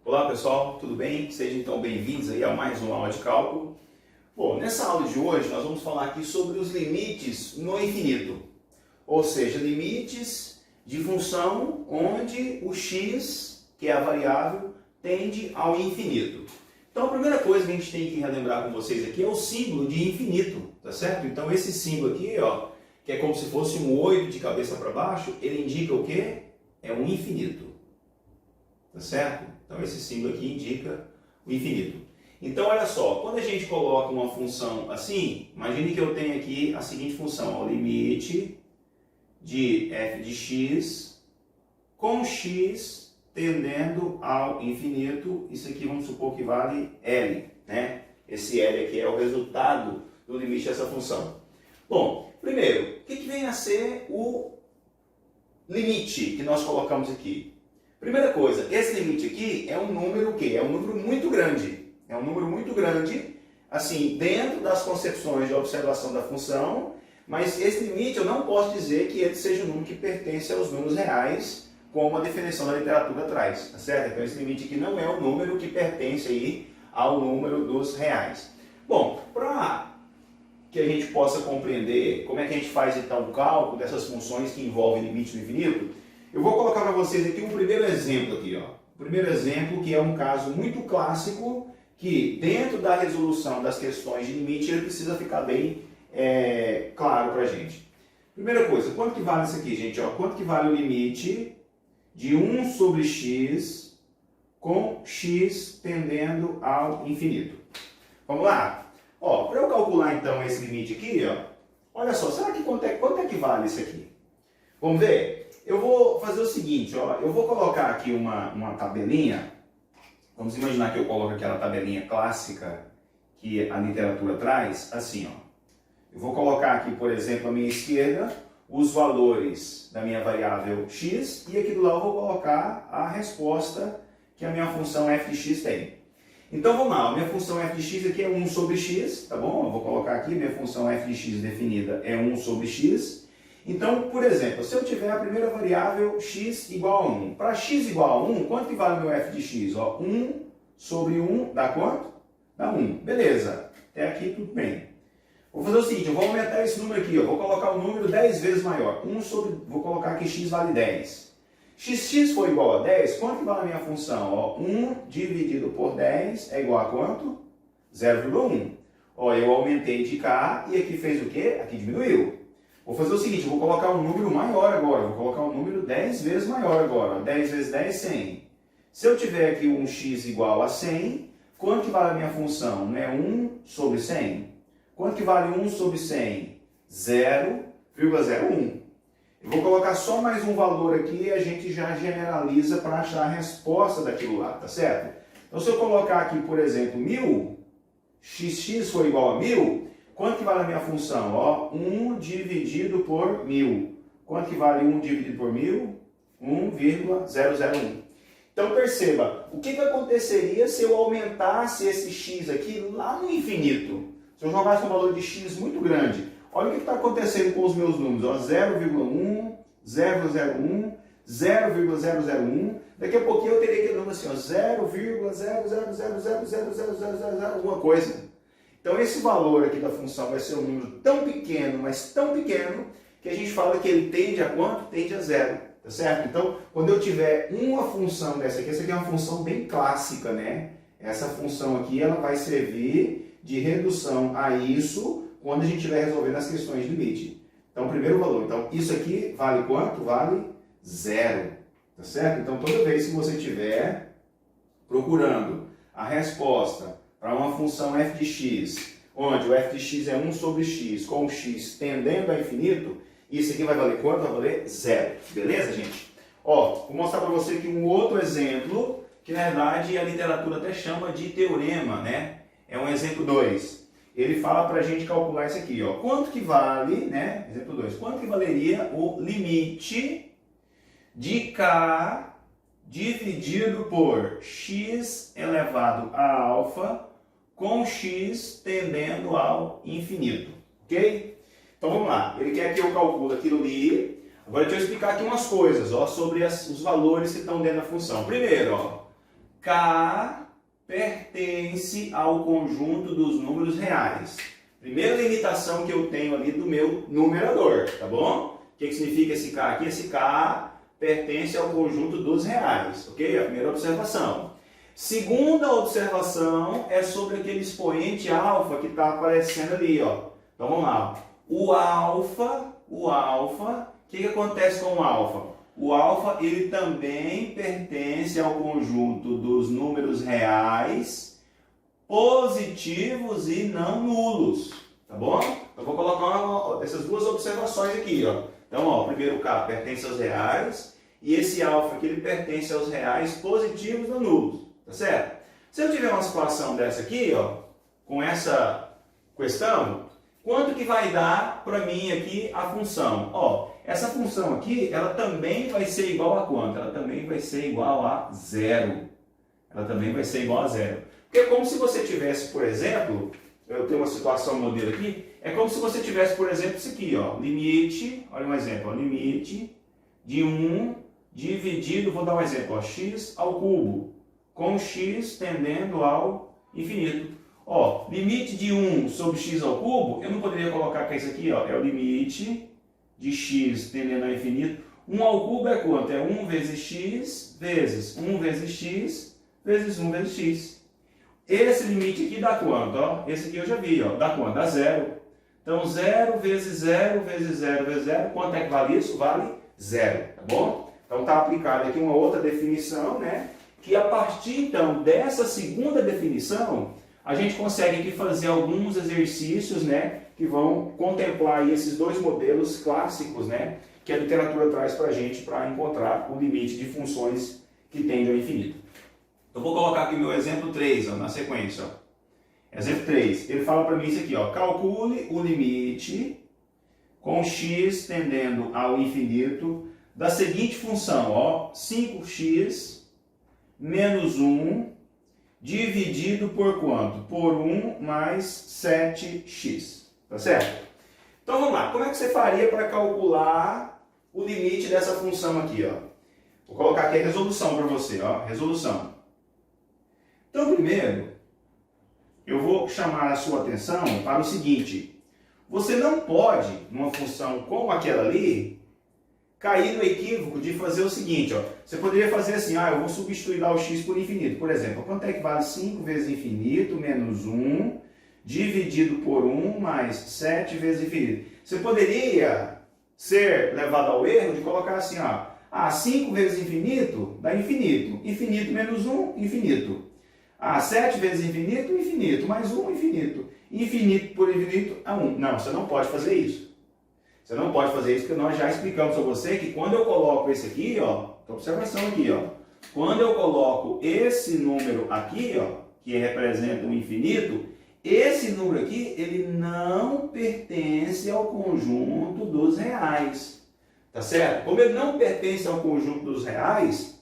Olá pessoal, tudo bem? Sejam então bem-vindos aí a mais uma aula de cálculo. Bom, nessa aula de hoje nós vamos falar aqui sobre os limites no infinito, ou seja, limites de função onde o x, que é a variável, tende ao infinito. Então a primeira coisa que a gente tem que relembrar com vocês aqui é o símbolo de infinito, tá certo? Então esse símbolo aqui, ó, que é como se fosse um 8 de cabeça para baixo, ele indica o quê? É um infinito, tá certo? Então esse símbolo aqui indica o infinito. Então olha só, quando a gente coloca uma função assim, imagine que eu tenho aqui a seguinte função, o limite de f de x com x tendendo ao infinito, isso aqui vamos supor que vale L, né? Esse L aqui é o resultado do limite dessa função. Bom, primeiro, o que vem a ser o limite que nós colocamos aqui? Primeira coisa, esse limite aqui é um número o quê? É um número muito grande. É um número muito grande, assim, dentro das concepções de observação da função, mas esse limite eu não posso dizer que ele seja um número que pertence aos números reais, como a definição da literatura traz, tá certo? Então esse limite aqui não é um número que pertence aí ao número dos reais. Bom, para que a gente possa compreender como é que a gente faz então o cálculo dessas funções que envolvem limite do infinito, eu vou colocar para vocês aqui um primeiro exemplo aqui, ó. O primeiro exemplo que é um caso muito clássico que dentro da resolução das questões de limite ele precisa ficar bem claro para a gente. Primeira coisa, quanto que vale isso aqui, gente? Ó, quanto que vale o limite de 1 sobre x com x tendendo ao infinito? Vamos lá? Ó, para eu calcular então esse limite aqui, ó, olha só, será que quanto é que vale isso aqui? Vamos ver? Eu vou fazer o seguinte, ó, eu vou colocar aqui uma tabelinha. Vamos imaginar que eu coloco aquela tabelinha clássica que a literatura traz, assim, ó. Eu vou colocar aqui, por exemplo, à minha esquerda, os valores da minha variável x, e aqui do lado eu vou colocar a resposta que a minha função f de x tem. Então vamos lá, a minha função f de x aqui é 1 sobre x, tá bom? Eu vou colocar aqui, minha função f de x definida é 1 sobre x. Então, por exemplo, se eu tiver a primeira variável x igual a 1, para x igual a 1, quanto que vale o meu f de x? Ó, 1 sobre 1 dá quanto? Dá 1. Beleza, até aqui tudo bem. Vou fazer o seguinte, eu vou aumentar esse número aqui, ó, vou colocar o número 10 vezes maior. Vou colocar aqui x vale 10. X for igual a 10, quanto que vale a minha função? Ó, 1 dividido por 10 é igual a quanto? 0,1. Ó, eu aumentei de cá e aqui fez o quê? Aqui diminuiu. Vou fazer o seguinte, eu vou colocar um número maior agora, vou colocar um número 10 vezes maior agora. 10 vezes 10, 100. Se eu tiver aqui um x igual a 100, quanto que vale a minha função? Não é 1 sobre 100? Quanto que vale 1 sobre 100? 0,01. Eu vou colocar só mais um valor aqui e a gente já generaliza para achar a resposta daquilo lá, tá certo? Então se eu colocar aqui, por exemplo, 1000, x for igual a 1000, quanto que vale a minha função? Ó, 1 dividido por 1000. Quanto que vale 1 dividido por 1000? 1,001. Então perceba, o que aconteceria se eu aumentasse esse x aqui lá no infinito? Se eu jogasse um valor de x muito grande. Olha o que está acontecendo com os meus números. Ó, 0,1, 0,01, 0,001. Daqui a pouquinho eu teria aquele número assim, ó, 0,0000000 alguma coisa. Então esse valor aqui da função vai ser um número tão pequeno, mas tão pequeno, que a gente fala que ele tende a quanto? Tende a zero, tá certo? Então, quando eu tiver uma função dessa aqui, essa aqui é uma função bem clássica, né? Essa função aqui, ela vai servir de redução a isso, quando a gente estiver resolvendo as questões de limite. Então, primeiro valor. Então, isso aqui vale quanto? Vale zero, tá certo? Então, toda vez que você estiver procurando a resposta para uma função f de x, onde o f de x é 1 sobre x, com o x tendendo a infinito, isso aqui vai valer quanto? Vai valer zero. Beleza, gente? Ó, vou mostrar para você aqui um outro exemplo, que na verdade a literatura até chama de teorema, né? É um exemplo 2. Ele fala para a gente calcular isso aqui, ó. Quanto que vale, né? Exemplo 2. Quanto que valeria o limite de k dividido por x elevado a alfa com x tendendo ao infinito, ok? Então vamos lá, ele quer que eu calcule aquilo ali. Agora deixa eu explicar aqui umas coisas, ó, sobre os valores que estão dentro da função. Primeiro, ó, K pertence ao conjunto dos números reais. Primeira limitação que eu tenho ali do meu numerador, tá bom? O que significa esse K aqui? Esse K pertence ao conjunto dos reais, ok? A primeira observação. Segunda observação é sobre aquele expoente alfa que está aparecendo ali, ó. Então vamos lá. O alfa, o que acontece com o alfa? O alfa, ele também pertence ao conjunto dos números reais, positivos e não nulos, tá bom? Eu vou colocar essas duas observações aqui, ó. Então, ó, o primeiro K pertence aos reais e esse alfa aqui, ele pertence aos reais positivos e não nulos, tá certo? Se eu tiver uma situação dessa aqui, ó, com essa questão, quanto que vai dar para mim aqui a função? Ó, essa função aqui, ela também vai ser igual a quanto? Ela também vai ser igual a zero. Ela também vai ser igual a zero. Porque é como se você tivesse, por exemplo, eu tenho uma situação modelo aqui, é como se você tivesse, por exemplo, isso aqui, ó, limite, olha um exemplo, ó, limite de 1 dividido, vou dar um exemplo, ó, x ao cubo, com x tendendo ao infinito. Ó, limite de 1 sobre x ao cubo, eu não poderia colocar que é isso aqui, ó, é o limite de x tendendo ao infinito. 1 ao cubo é quanto? É 1 vezes x vezes 1 vezes x vezes 1 vezes x. Esse limite aqui dá quanto? Ó, esse aqui eu já vi, ó, dá quanto? Dá zero. Então 0 vezes 0 vezes 0 vezes 0, quanto é que vale isso? Vale zero, tá bom? Então está aplicada aqui uma outra definição, né? Que a partir então dessa segunda definição, a gente consegue aqui fazer alguns exercícios, né, que vão contemplar aí esses dois modelos clássicos, né, que a literatura traz para a gente para encontrar o limite de funções que tendem ao infinito. Eu vou colocar aqui meu exemplo 3, ó, na sequência. Ó. Exemplo 3, ele fala para mim isso aqui, ó, calcule o limite com x tendendo ao infinito da seguinte função, ó, 5x menos 1 dividido por quanto? Por 1 mais 7x. Tá certo? Então vamos lá. Como é que você faria para calcular o limite dessa função aqui? Ó? Vou colocar aqui a resolução para você. Ó? Resolução. Então primeiro, eu vou chamar a sua atenção para o seguinte. Você não pode, numa função como aquela ali, cair no equívoco de fazer o seguinte, ó. Você poderia fazer assim, eu vou substituir lá o x por infinito. Por exemplo, quanto é que vale 5 vezes infinito menos 1 dividido por 1 mais 7 vezes infinito? Você poderia ser levado ao erro de colocar assim, 5 vezes infinito dá infinito. Infinito menos 1, infinito. 7 vezes infinito, infinito. Mais 1, infinito. Infinito por infinito é 1. Não, você não pode fazer isso. Você não pode fazer isso porque nós já explicamos a você que quando eu coloco esse aqui, ó, observação aqui, ó, quando eu coloco esse número aqui, ó, que representa o infinito, esse número aqui, ele não pertence ao conjunto dos reais, tá certo? Como ele não pertence ao conjunto dos reais,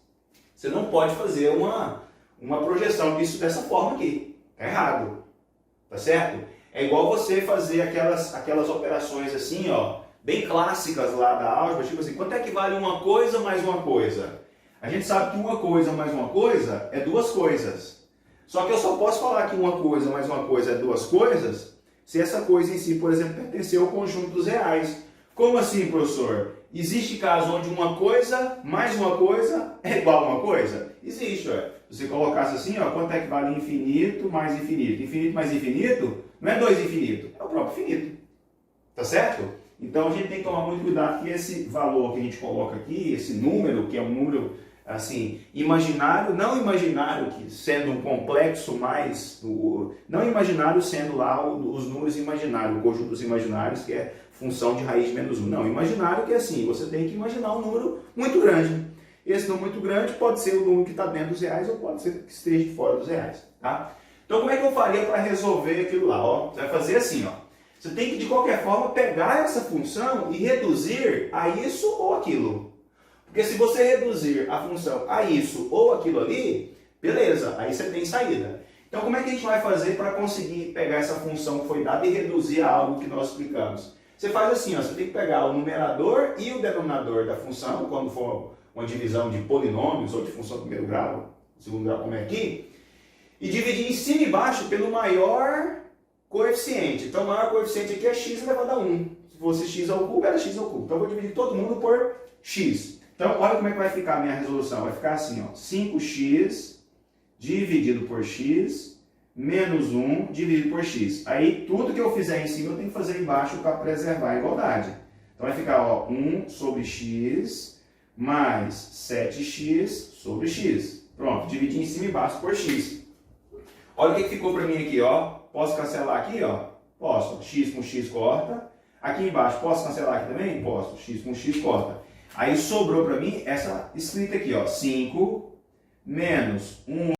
você não pode fazer uma projeção disso dessa forma aqui, tá errado, tá certo? É igual você fazer aquelas operações assim, ó, bem clássicas lá da álgebra, tipo assim, quanto é que vale uma coisa mais uma coisa? A gente sabe que uma coisa mais uma coisa é duas coisas. Só que eu só posso falar que uma coisa mais uma coisa é duas coisas se essa coisa em si, por exemplo, pertencer ao conjunto dos reais. Como assim, professor? Existe caso onde uma coisa mais uma coisa é igual a uma coisa? Existe, ué. Se você colocasse assim, ó, quanto é que vale infinito mais infinito? Infinito mais infinito não é dois infinitos, é o próprio infinito. Tá certo? Então a gente tem que tomar muito cuidado que esse valor que a gente coloca aqui, esse número, que é um número assim, imaginário, não imaginário, que sendo um complexo mais, não imaginário sendo lá os números imaginários, o conjunto dos imaginários, que é função de raiz de menos 1. Não, imaginário que é assim, você tem que imaginar um número muito grande. Esse número muito grande pode ser o número que está dentro dos reais ou pode ser que esteja fora dos reais. Tá? Então como é que eu faria para resolver aquilo lá? Ó, você vai fazer assim, ó. Você tem que de qualquer forma pegar essa função e reduzir a isso ou aquilo. Porque se você reduzir a função a isso ou aquilo ali, beleza, aí você tem saída. Então como é que a gente vai fazer para conseguir pegar essa função que foi dada e reduzir a algo que nós explicamos? Você faz assim, ó, você tem que pegar o numerador e o denominador da função, quando for uma divisão de polinômios ou de função de primeiro grau, segundo grau como é aqui, e dividir em cima e baixo pelo maior coeficiente. Então o maior coeficiente aqui é x elevado a 1. Se fosse x ao cubo, era x ao cubo. Então eu vou dividir todo mundo por x. Então olha como é que vai ficar a minha resolução. Vai ficar assim, ó, 5x dividido por x menos 1 dividido por x. Aí tudo que eu fizer em cima eu tenho que fazer embaixo para preservar a igualdade. Então vai ficar, ó, 1 sobre x mais 7x sobre x. Pronto, dividi em cima e baixo por x. Olha o que ficou para mim aqui, ó. Posso cancelar aqui, ó? Posso. X com x corta. Aqui embaixo, posso cancelar aqui também? Posso. X com x corta. Aí sobrou para mim essa escrita aqui, ó. 5 menos 1